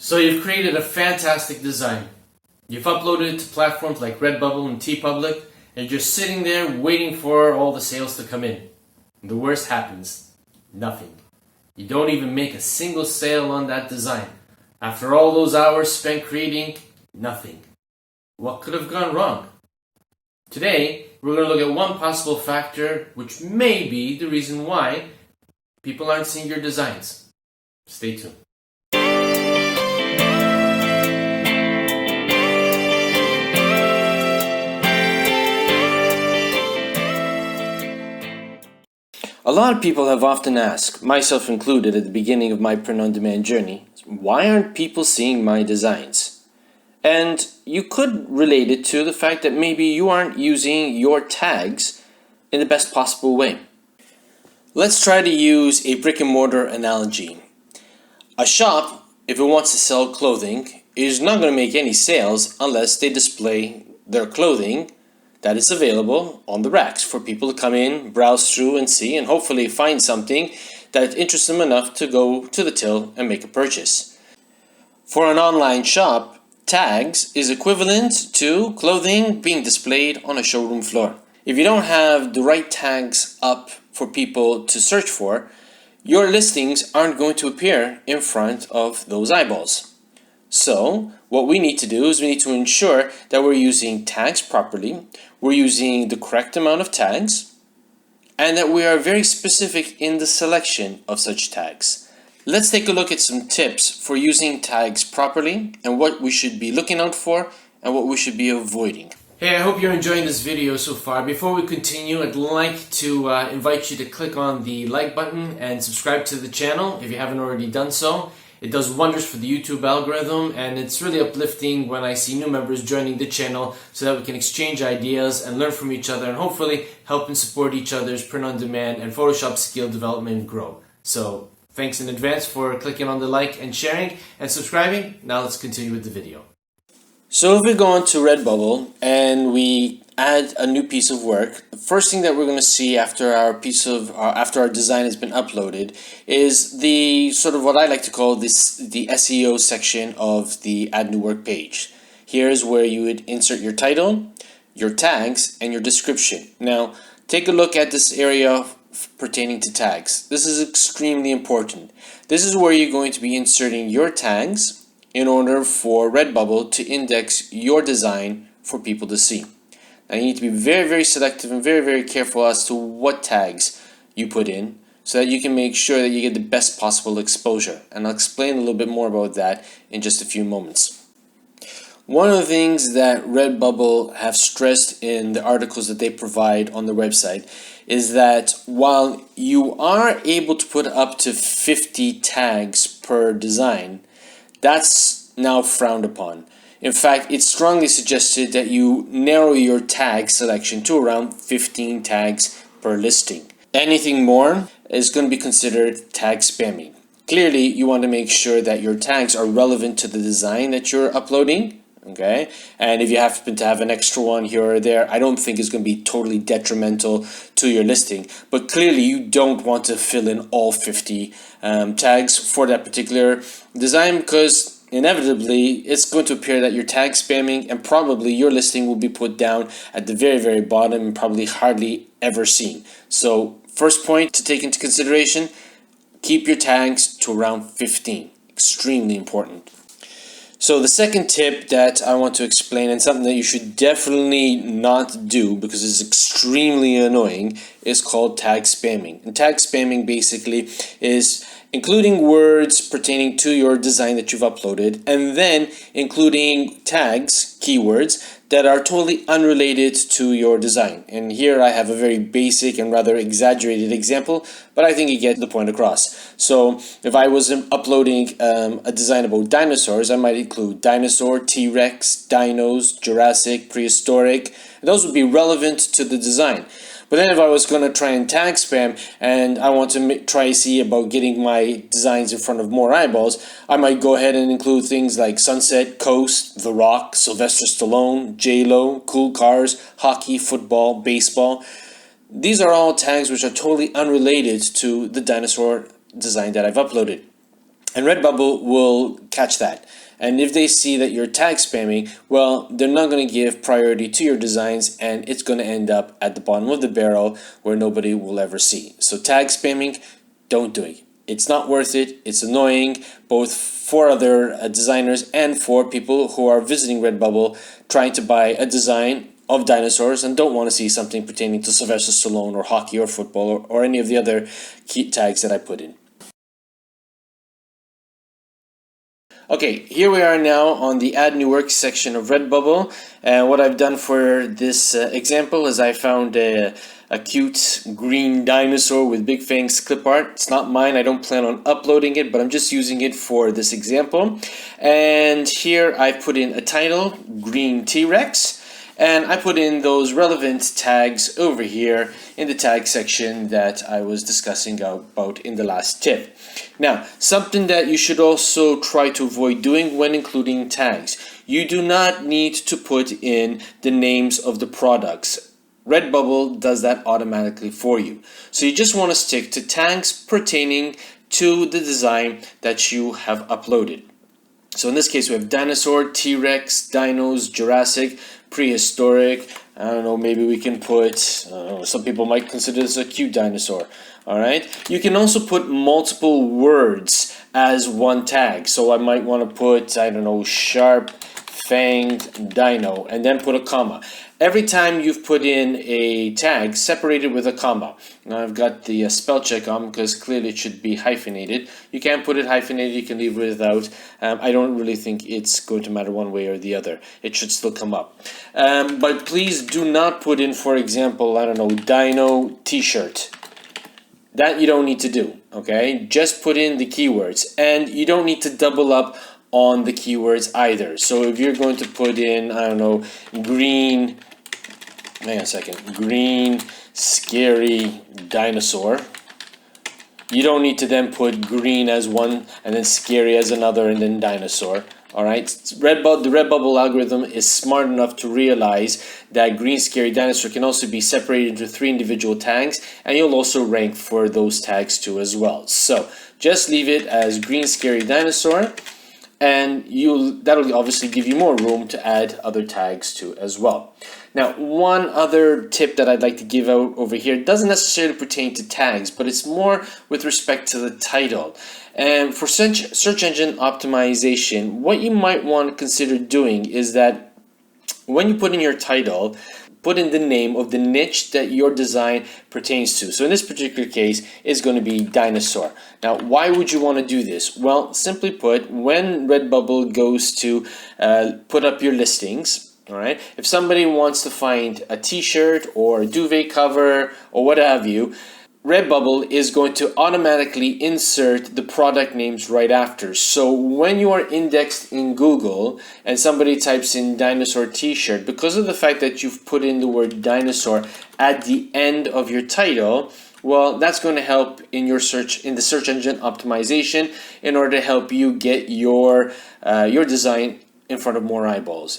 So you've created a fantastic design. You've uploaded it to platforms like Redbubble and TeePublic, and you're sitting there waiting for all the sales to come in. And the worst happens. Nothing. You don't even make a single sale on that design. After all those hours spent creating, nothing. What could have gone wrong? Today, we're going to look at one possible factor which may be the reason why people aren't seeing your designs. Stay tuned. A lot of people have often asked, myself included at the beginning of my print-on-demand journey, why aren't people seeing my designs? And you could relate it to the fact that maybe you aren't using your tags in the best possible way. Let's try to use a brick and mortar analogy. A shop, if it wants to sell clothing, is not going to make any sales unless they display their clothing that is available on the racks for people to come in, browse through and see, and hopefully find something that interests them enough to go to the till and make a purchase. For an online shop, tags is equivalent to clothing being displayed on a showroom floor. If you don't have the right tags up for people to search for, your listings aren't going to appear in front of those eyeballs. So, what we need to do is we need to ensure that we're using tags properly, we're using the correct amount of tags, and that we are very specific in the selection of such tags. Let's take a look at some tips for using tags properly and what we should be looking out for and what we should be avoiding. Hey, I hope you're enjoying this video so far. Before we continue, I'd like to invite you to click on the like button and subscribe to the channel if you haven't already done so. It does wonders for the YouTube algorithm, and it's really uplifting when I see new members joining the channel so that we can exchange ideas and learn from each other and hopefully help and support each other's print-on-demand and Photoshop skill development grow. So thanks in advance for clicking on the like and sharing and subscribing. Now let's continue with the video. So if we go on to Redbubble and we add a new piece of work, the first thing that we're going to see after our design has been uploaded is the sort of what I like to call the SEO section of the Add New Work page. Here's where you would insert your title, your tags, and your description. Now, take a look at this area pertaining to tags. This is extremely important. This is where you're going to be inserting your tags in order for Redbubble to index your design for people to see. Now you need to be very, very selective and very, very careful as to what tags you put in so that you can make sure that you get the best possible exposure. And I'll explain a little bit more about that in just a few moments. One of the things that Redbubble have stressed in the articles that they provide on the website is that while you are able to put up to 50 tags per design, that's now frowned upon. In fact, it's strongly suggested that you narrow your tag selection to around 15 tags per listing. Anything more is going to be considered tag spamming. Clearly, you want to make sure that your tags are relevant to the design that you're uploading. Okay, and if you happen to have an extra one here or there, I don't think it's going to be totally detrimental to your listing. But clearly, you don't want to fill in all 50 tags for that particular design, because inevitably it's going to appear that you're tag spamming, and probably your listing will be put down at the very, very bottom and probably hardly ever seen. So, first point to take into consideration: keep your tags to around 15. Extremely important. So the second tip that I want to explain, and something that you should definitely not do because it's extremely annoying, is called tag spamming. And tag spamming basically is including words pertaining to your design that you've uploaded, and then including tags, keywords, that are totally unrelated to your design. And here I have a very basic and rather exaggerated example, but I think you get the point across. So if I was uploading a design about dinosaurs, I might include dinosaur, T-Rex, dinos, Jurassic, prehistoric. Those would be relevant to the design. But then if I was going to try and tag spam and I want to try to see about getting my designs in front of more eyeballs, I might go ahead and include things like Sunset, Coast, The Rock, Sylvester Stallone, J-Lo, cool cars, hockey, football, baseball. These are all tags which are totally unrelated to the dinosaur design that I've uploaded. And Redbubble will catch that. And if they see that you're tag spamming, well, they're not going to give priority to your designs, and it's going to end up at the bottom of the barrel where nobody will ever see. So tag spamming, don't do it. It's not worth it. It's annoying, both for other designers and for people who are visiting Redbubble trying to buy a design of dinosaurs and don't want to see something pertaining to Sylvester Stallone or hockey or football or any of the other key tags that I put in. Okay, here we are now on the Add New Work section of Redbubble, and what I've done for this example is I found a cute green dinosaur with big fangs clip art. It's not mine, I don't plan on uploading it, but I'm just using it for this example. And here I put in a title, Green T-Rex, and I put in those relevant tags over here in the tag section that I was discussing about in the last tip. Now, something that you should also try to avoid doing when including tags. You do not need to put in the names of the products. Redbubble does that automatically for you. So you just want to stick to tags pertaining to the design that you have uploaded. So in this case, we have dinosaur, T-Rex, dinos, Jurassic, prehistoric. I don't know, maybe we can put, some people might consider this a cute dinosaur. All right. You can also put multiple words as one tag. So I might want to put, I don't know, sharp fanged dino, and then put a comma. Every time you've put in a tag, separate it with a comma. Now I've got the spell check on because clearly it should be hyphenated. You can put it hyphenated, you can leave it without. I don't really think it's going to matter one way or the other. It should still come up. But please do not put in, for example, I don't know, dino t-shirt. That you don't need to do, okay? Just put in the keywords, and you don't need to double up on the keywords either. So if you're going to put in, I don't know, green, hang on a second, green scary dinosaur, you don't need to then put green as one and then scary as another and then dinosaur. All right, the Redbubble algorithm is smart enough to realize that green scary dinosaur can also be separated into 3 individual tags, and you'll also rank for those tags too as well. So just leave it as green scary dinosaur, and that'll obviously give you more room to add other tags to as well. Now, one other tip that I'd like to give out over here doesn't necessarily pertain to tags, but it's more with respect to the title. And for search engine optimization, what you might want to consider doing is that when you put in your title, put in the name of the niche that your design pertains to. So in this particular case, it's going to be dinosaur. Now, why would you want to do this? Well, simply put, when Redbubble goes to put up your listings, all right, if somebody wants to find a t-shirt or a duvet cover or what have you, Redbubble is going to automatically insert the product names right after. So when you are indexed in Google and somebody types in dinosaur t-shirt, because of the fact that you've put in the word dinosaur at the end of your title, well, that's going to help in your search, in the search engine optimization, in order to help you get your design in front of more eyeballs.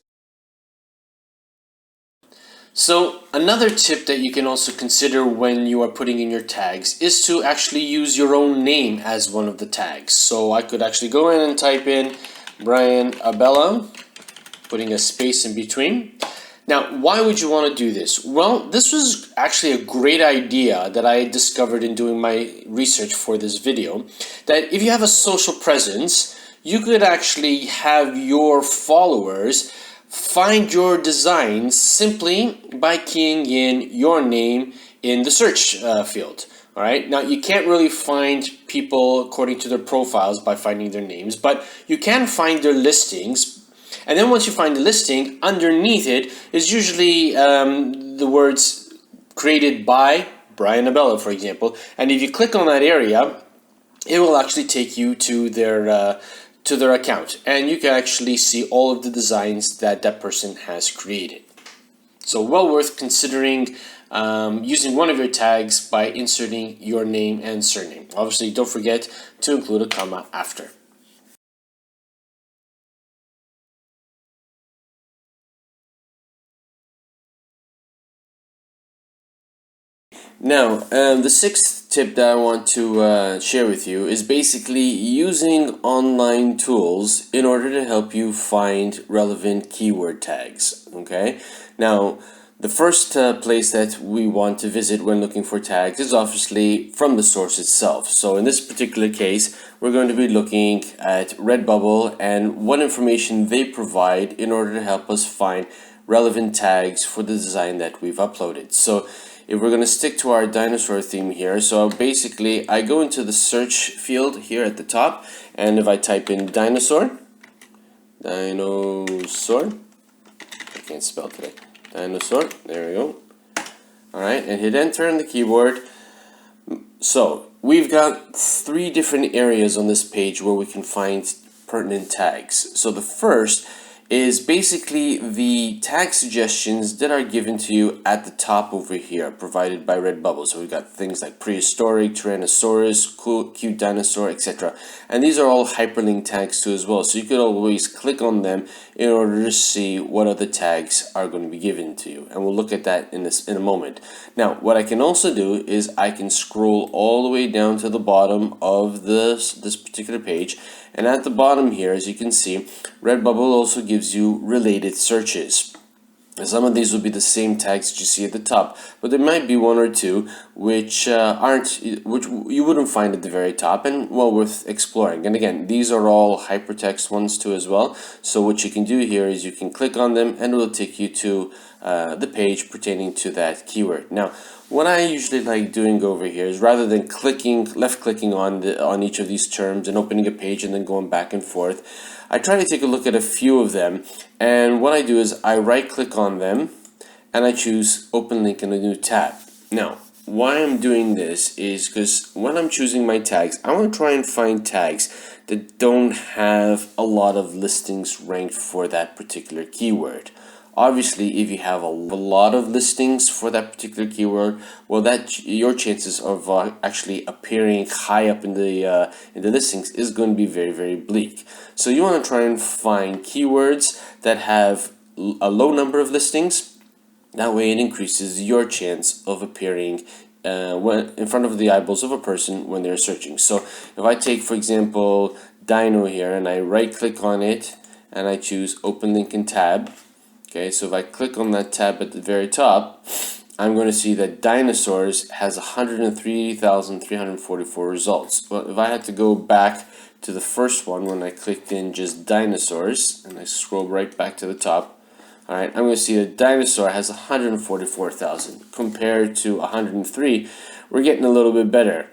So another tip that you can also consider when you are putting in your tags is to actually use your own name as one of the tags. So I could actually go in and type in Brian Abella, putting a space in between. Now, why would you want to do this? Well, this was actually a great idea that I discovered in doing my research for this video, that if you have a social presence, you could actually have your followers find your designs simply by keying in your name in the search field. All right. Now, you can't really find people according to their profiles by finding their names, but you can find their listings. And then once you find the listing, underneath it is usually the words created by Brian Abella, for example. And if you click on that area, it will actually take you to their account, and you can actually see all of the designs that that person has created. So well worth considering using one of your tags by inserting your name and surname. Obviously, don't forget to include a comma after. Now, the sixth tip that I want to share with you is basically using online tools in order to help you find relevant keyword tags. Okay? Now, the first place that we want to visit when looking for tags is obviously from the source itself. So in this particular case, we're going to be looking at Redbubble and what information they provide in order to help us find relevant tags for the design that we've uploaded. So if we're going to stick to our dinosaur theme here, so basically I go into the search field here at the top, and if I type in dinosaur, I can't spell today, dinosaur, there we go. Alright, and hit enter on the keyboard. So we've got three different areas on this page where we can find pertinent tags. So the first is basically the tag suggestions that are given to you at the top over here, provided by Redbubble. So we've got things like prehistoric, Tyrannosaurus, cool, cute dinosaur, etc. And these are all hyperlink tags too as well. So you could always click on them in order to see what other tags are going to be given to you. And we'll look at that in a moment. Now, what I can also do is I can scroll all the way down to the bottom of this particular page. And at the bottom here, as you can see, Redbubble also gives you related searches. And some of these will be the same tags that you see at the top, but there might be one or two which you wouldn't find at the very top, and well worth exploring. And again, these are all hypertext ones too as well. So what you can do here is you can click on them, and it will take you to the page pertaining to that keyword. Now, what I usually like doing over here is rather than left clicking on each of these terms and opening a page and then going back and forth, I try to take a look at a few of them, and what I do is I right click on them and I choose open link in a new tab. Now, why I'm doing this is because when I'm choosing my tags, I want to try and find tags that don't have a lot of listings ranked for that particular keyword. Obviously, if you have a lot of listings for that particular keyword, well, your chances of actually appearing high up in the listings is going to be very, very bleak. So you want to try and find keywords that have a low number of listings. That way, it increases your chance of appearing when in front of the eyeballs of a person when they're searching. So if I take, for example, dino here, and I right-click on it, and I choose open link in tab. Okay, so if I click on that tab at the very top, I'm going to see that dinosaurs has 103,344 results. But if I had to go back to the first one when I clicked in just dinosaurs, and I scroll right back to the top, alright, I'm going to see that dinosaur has 144,000. Compared to 103, we're getting a little bit better.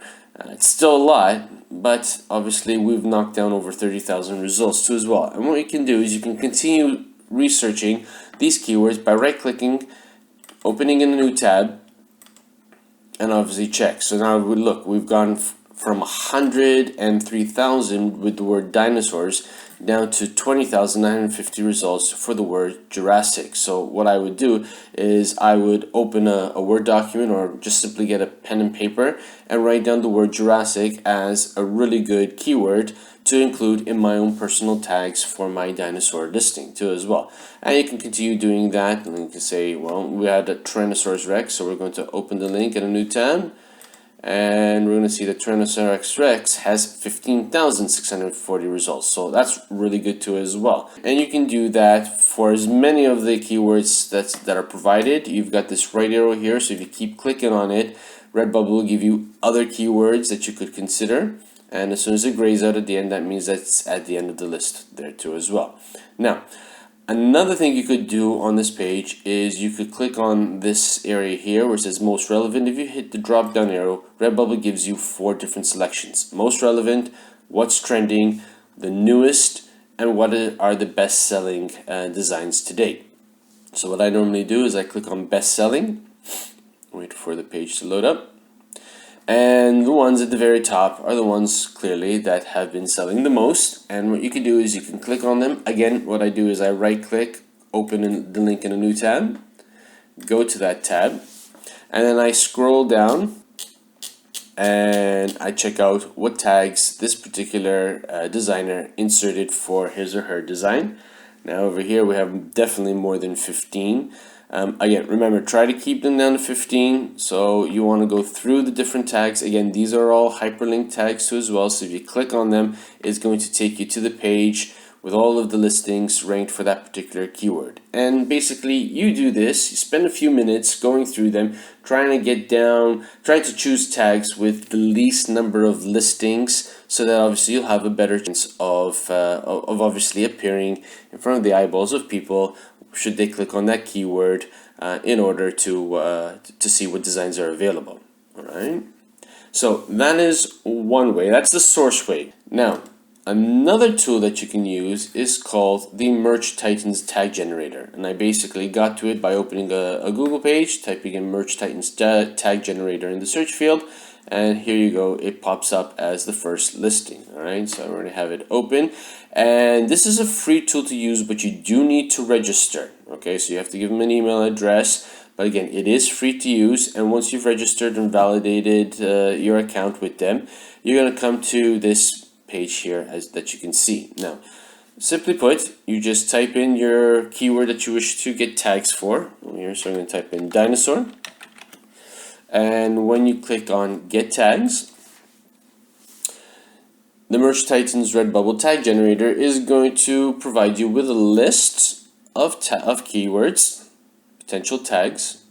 It's still a lot, but obviously we've knocked down over 30,000 results too as well. And what you can do is you can continue researching these keywords by right-clicking, opening in a new tab, and obviously check. So now we've gone from 103,000 with the word dinosaurs down to 20,950 results for the word Jurassic. So what I would do is I would open a Word document or just simply get a pen and paper and write down the word Jurassic as a really good keyword to include in my own personal tags for my dinosaur listing too as well. And you can continue doing that, and you can say, well, we had a Tyrannosaurus Rex, so we're going to open the link in a new tab, and we're going to see that Tyrannosaurus Rex has 15,640 results. So that's really good too as well. And you can do that for as many of the keywords that are provided. You've got this right arrow here, so if you keep clicking on it, Redbubble will give you other keywords that you could consider. And as soon as it grays out at the end, that means that's at the end of the list there too as well. Now, another thing you could do on this page is you could click on this area here where it says most relevant. If you hit the drop down arrow, Redbubble gives you 4 different selections. Most relevant, what's trending, the newest, and what are the best selling designs to date. So what I normally do is I click on best selling, wait for the page to load up. And the ones at the very top are the ones clearly that have been selling the most. And what you can do is you can click on them. Again, what I do is I right click, open the link in a new tab, go to that tab, and then I scroll down and I check out what tags this particular designer inserted for his or her design. Now over here we have definitely more than 15. Again, remember, try to keep them down to 15. So you want to go through the different tags. Again, these are all hyperlink tags too as well. So if you click on them, it's going to take you to the page with all of the listings ranked for that particular keyword. And basically you do this, you spend a few minutes going through them, trying to choose tags with the least number of listings, so that obviously you'll have a better chance of obviously appearing in front of the eyeballs of people should they click on that keyword in order to see what designs are available. All right. So that is one way. That's the source way. Now, another tool that you can use is called the Merch Titans Tag Generator. And I basically got to it by opening a Google page, typing in Merch Titans Tag Generator in the search field, and here you go, it pops up as the first listing. All right, so I already have it open, and this is a free tool to use, but you do need to register. Okay, so you have to give them an email address, but again, it is free to use, and once you've registered and validated your account with them, you're going to come to this page here that you can see. Now, simply put, you just type in your keyword that you wish to get tags for. Here, so I'm going to type in dinosaur. And when you click on Get Tags, the Merch Titans Redbubble Tag Generator is going to provide you with a list of keywords, potential tags.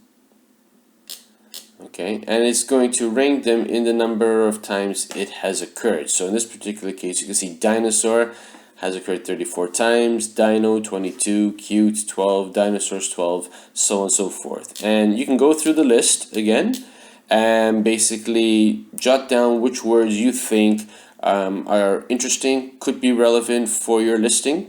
Okay, and it's going to rank them in the number of times it has occurred. So in this particular case, you can see dinosaur has occurred 34 times, dino 22, cute 12, dinosaurs 12, so on and so forth. And you can go through the list again and basically jot down which words you think are interesting, could be relevant for your listing.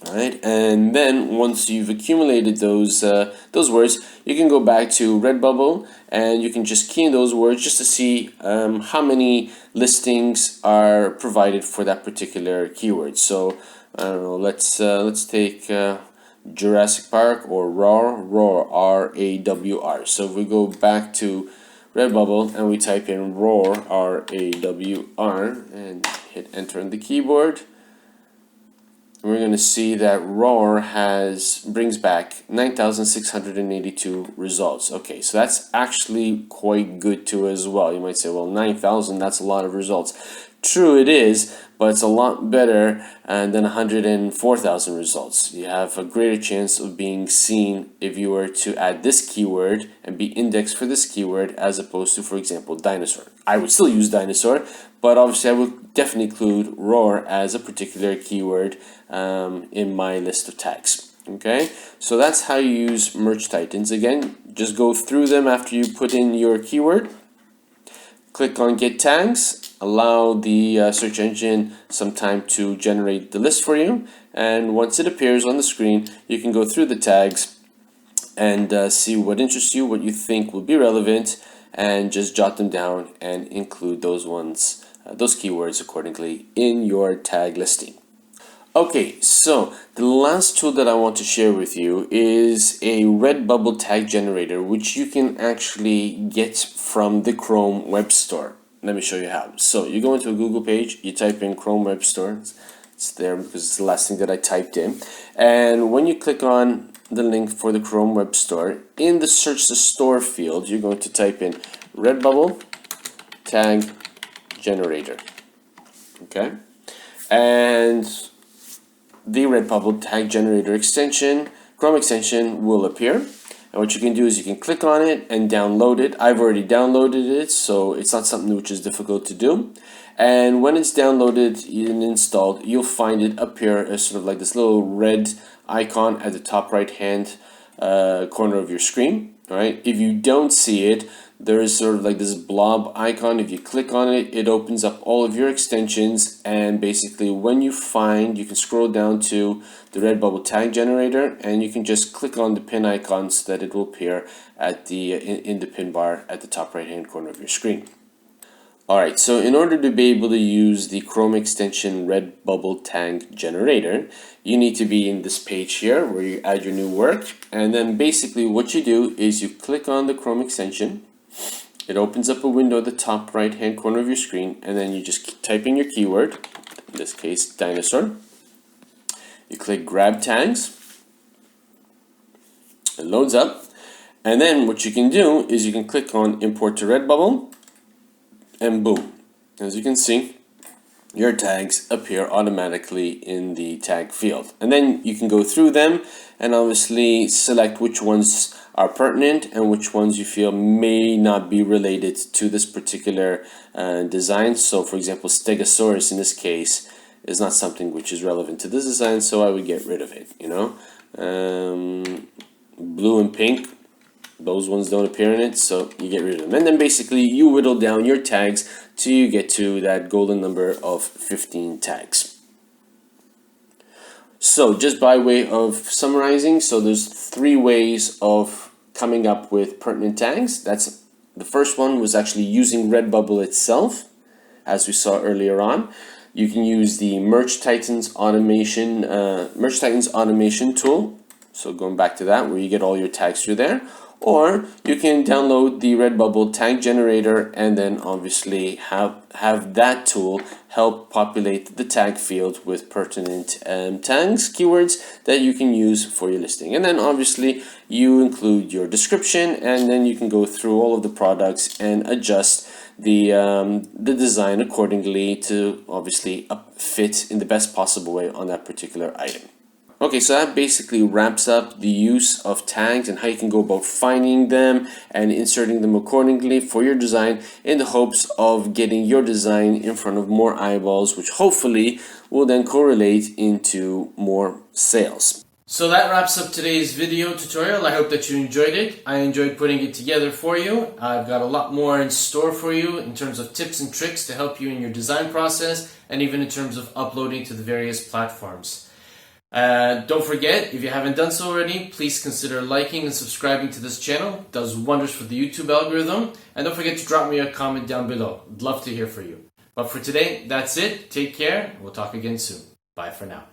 All right, and then once you've accumulated those words, you can go back to Redbubble and you can just key in those words just to see how many listings are provided for that particular keyword. So I don't know. Let's take Jurassic Park or roar R-A-W-R. So if we go back to Redbubble and we type in roar R-A-W-R and hit enter on the keyboard, we're going to see that roar brings back 9,682 results. Okay, so that's actually quite good too as well. You might say, well, 9,000, that's a lot of results. True, it is, but it's a lot better than 104,000 results. You have a greater chance of being seen if you were to add this keyword and be indexed for this keyword as opposed to, for example, dinosaur. I would still use dinosaur, but obviously I would definitely include roar as a particular keyword in my list of tags. Okay, so that's how you use Merch Titans. Again, just go through them after you put in your keyword. Click on Get Tags, allow the search engine some time to generate the list for you, and once it appears on the screen, you can go through the tags and see what interests you, what you think will be relevant, and just jot them down and include those keywords accordingly in your tag listing. Okay, so the last tool that I want to share with you is a Redbubble Tag Generator, which you can actually get from the Chrome Web Store. Let me show you how. So you go into a Google page, you type in Chrome Web Store. It's there because it's the last thing that I typed in. And when you click on the link for the Chrome Web Store, in the Search the Store field, you're going to type in Redbubble Tag Generator. Okay? And the Redbubble Tag Generator extension, Chrome extension, will appear. And what you can do is you can click on it and download it. I've already downloaded it, so it's not something which is difficult to do. And when it's downloaded and installed, you'll find it appear as sort of like this little red icon at the top right hand corner of your screen. All right. If you don't see it, there is sort of like this blob icon. If you click on it, it opens up all of your extensions, and basically when you can scroll down to the Redbubble Tag Generator and you can just click on the pin icon so that it will appear at the in the pin bar at the top right hand corner of your screen. Alright, so in order to be able to use the Chrome extension Redbubble Tag Generator, you need to be in this page here where you add your new work, and then basically what you do is you click on the Chrome extension. It opens up a window at the top right hand corner of your screen, and then you just type in your keyword, in this case dinosaur. You click Grab Tags, It loads up, and then what you can do is you can click on Import to Redbubble, and boom. As you can see, your tags appear automatically in the tag field. And then you can go through them and obviously select which ones are pertinent and which ones you feel may not be related to this particular design. So for example, Stegosaurus in this case is not something which is relevant to this design, so I would get rid of it, you know. Blue and pink, those ones don't appear in it, so you get rid of them. And then basically you whittle down your tags till you get to that golden number of 15 tags. So just by way of summarizing, so there's 3 ways of coming up with pertinent tags. That's the first one was actually using Redbubble itself, as we saw earlier on. You can use the Merch Titans automation tool. So going back to that, where you get all your tags through there. Or you can download the Redbubble Tag Generator and then obviously have that tool help populate the tag field with pertinent tags, keywords that you can use for your listing. And then obviously you include your description, and then you can go through all of the products and adjust the design accordingly to obviously fit in the best possible way on that particular item. Okay, so that basically wraps up the use of tags and how you can go about finding them and inserting them accordingly for your design in the hopes of getting your design in front of more eyeballs, which hopefully will then correlate into more sales. So that wraps up today's video tutorial. I hope that you enjoyed it. I enjoyed putting it together for you. I've got a lot more in store for you in terms of tips and tricks to help you in your design process and even in terms of uploading to the various platforms. Don't forget, if you haven't done so already, please consider liking and subscribing to this channel. It does wonders for the YouTube algorithm. And don't forget to drop me a comment down below. I'd love to hear from you. But for today, that's it. Take care. We'll talk again soon. Bye for now.